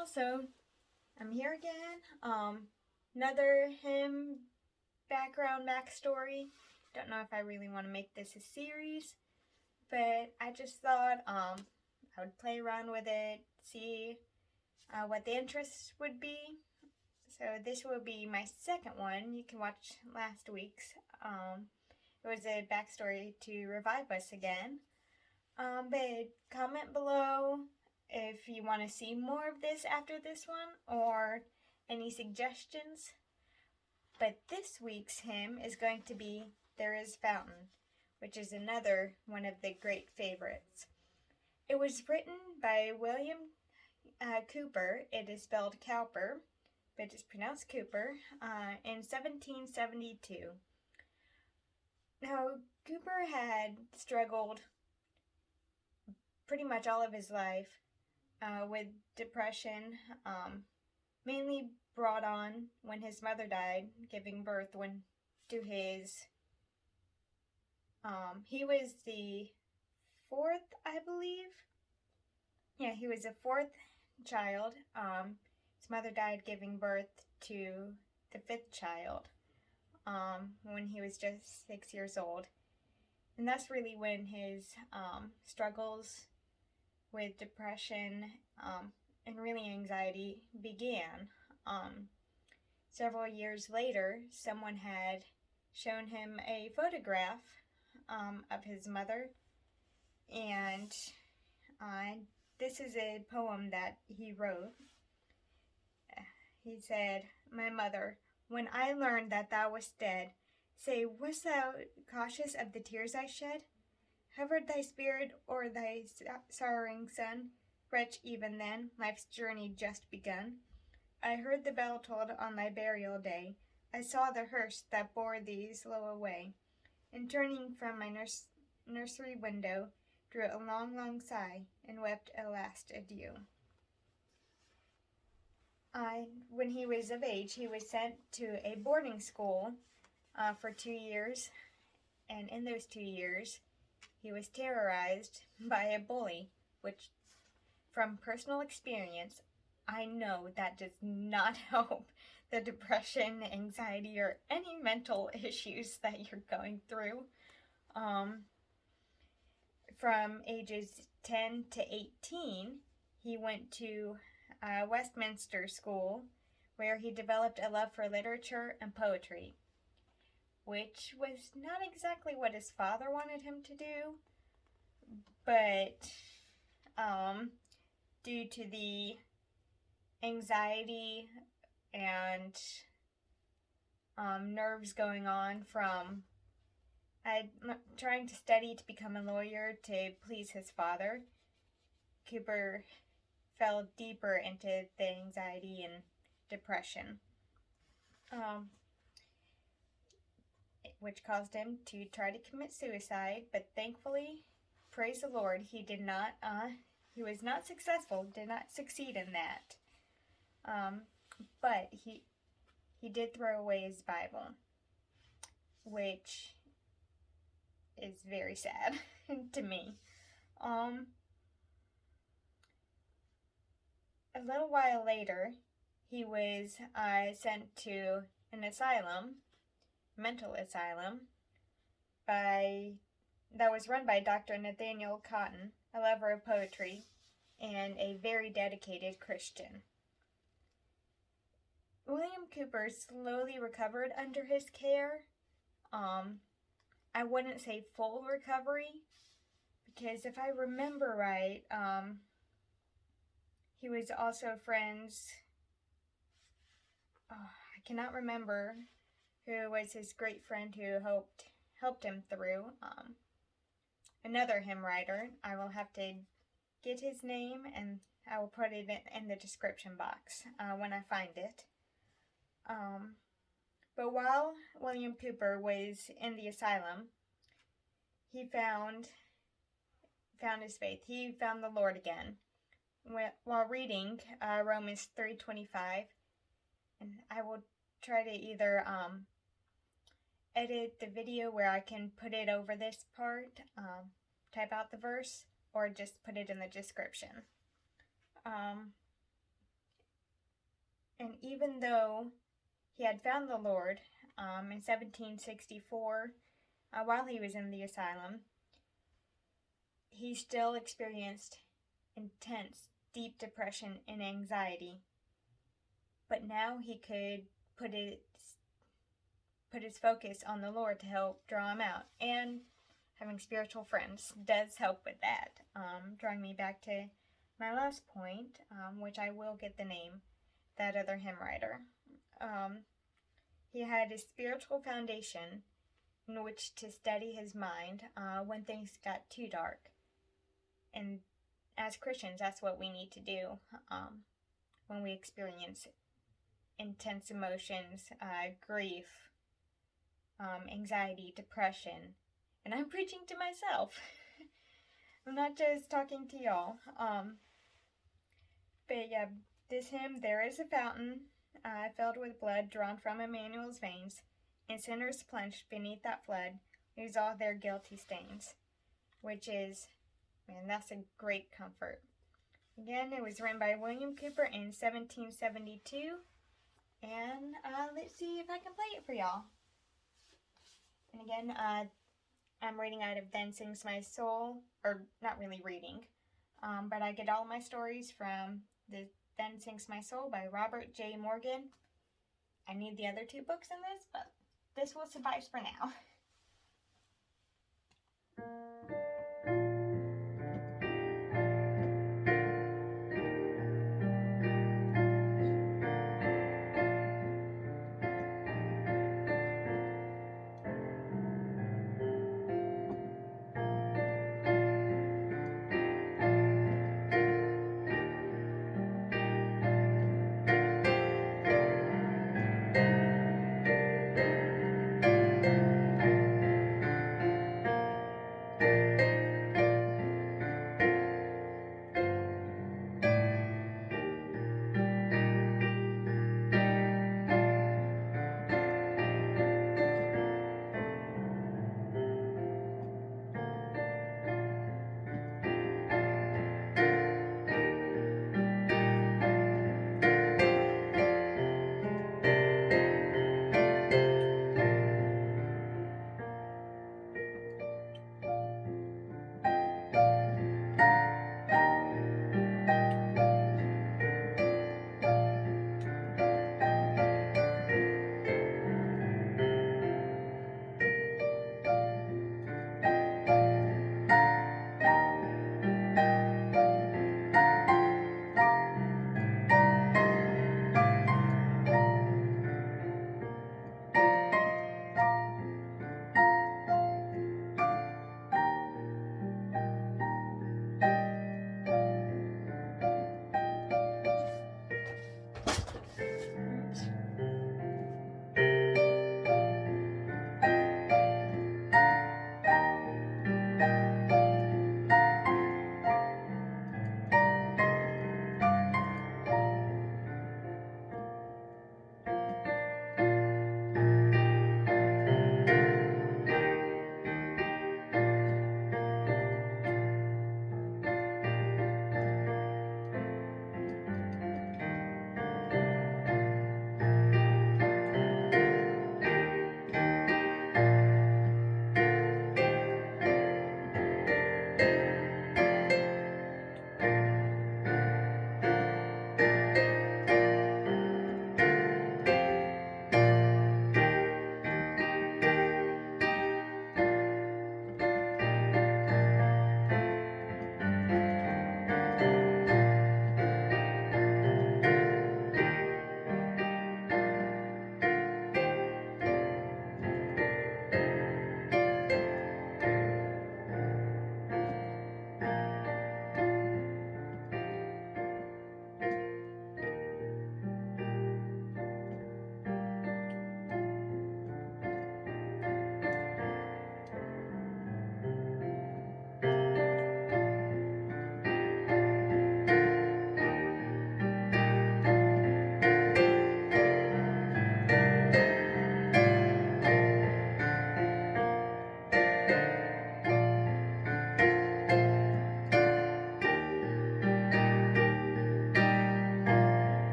y'all. So I'm here again. Another hymn backstory. Don't know if I really want to make this a series, but I just thought I would play around with it, see what the interest would be. So this will be my second one. You can watch last week's. It was a backstory to revive us again. But comment below if you want to see more of this after this one or any suggestions. But this week's hymn is going to be There Is Fountain, which is another one of the great favorites. It was written by William Cowper. It is spelled Cowper, but it's pronounced Cooper, in 1772. Now, Cooper had struggled pretty much all of his life with depression, mainly brought on when his mother died, giving birth to his, he was the fourth, I believe. Yeah, he was the fourth child. His mother died giving birth to the fifth child when he was just 6 years old. And that's really when his struggles with depression and really anxiety began. Several years later, someone had shown him a photograph of his mother, and this is a poem that he wrote. He said, "My mother, when I learned that thou wast dead, say, wast thou cautious of the tears I shed? Hovered thy spirit o'er thy sorrowing son? Wretch, even then, life's journey just begun. I heard the bell tolled on thy burial day. I saw the hearse that bore thee slow away, and turning from my nursery window, drew a long, long sigh, and wept a last adieu." When he was of age, he was sent to a boarding school for 2 years, and in those 2 years, he was terrorized by a bully, which, from personal experience, I know that does not help the depression, anxiety, or any mental issues that you're going through. From ages 10 to 18, he went to Westminster School, where he developed a love for literature and poetry, which was not exactly what his father wanted him to do, but due to the anxiety and nerves going on from trying to study to become a lawyer to please his father, Cooper fell deeper into the anxiety and depression, which caused him to try to commit suicide. But thankfully, praise the Lord, he did not. He was not successful. Did not succeed in that. But he did throw away his Bible, which is very sad to me. A little while later, he was sent to an asylum, mental asylum, that was run by Dr. Nathaniel Cotton, a lover of poetry and a very dedicated Christian. William Cooper slowly recovered under his care. I wouldn't say full recovery, because if I remember right, he was also friends. I cannot remember who was his great friend who helped him through. Another hymn writer. I will have to get his name, and I will put it in the description box when I find it. But while William Cooper was in the asylum, he found his faith. He found the Lord again while reading Romans 3:25, and I will try to either edit the video where I can put it over this part, type out the verse, or just put it in the description. And even though he had found the Lord in 1764, while he was in the asylum, he still experienced intense, deep depression and anxiety. But now he could put his focus on the Lord to help draw him out. And having spiritual friends does help with that. Drawing me back to my last point, which I will get the name, that other hymn writer. He had a spiritual foundation in which to steady his mind when things got too dark. And as Christians, that's what we need to do when we experience intense emotions, grief, anxiety, depression. And I'm preaching to myself. I'm not just talking to y'all. But yeah, this hymn, there is a fountain filled with blood drawn from Emmanuel's veins, and sinners plunged beneath that flood lose all their guilty stains. Which is, man, that's a great comfort. Again, it was written by William Cowper in 1772. And let's see if I can play it for y'all. And again, I'm reading out of Then Sings My Soul, or not really reading, but I get all my stories from the Then Sings My Soul by Robert J. Morgan. I need the other two books in this, but this will suffice for now.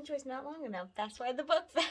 inch was not long enough. That's why the book fell.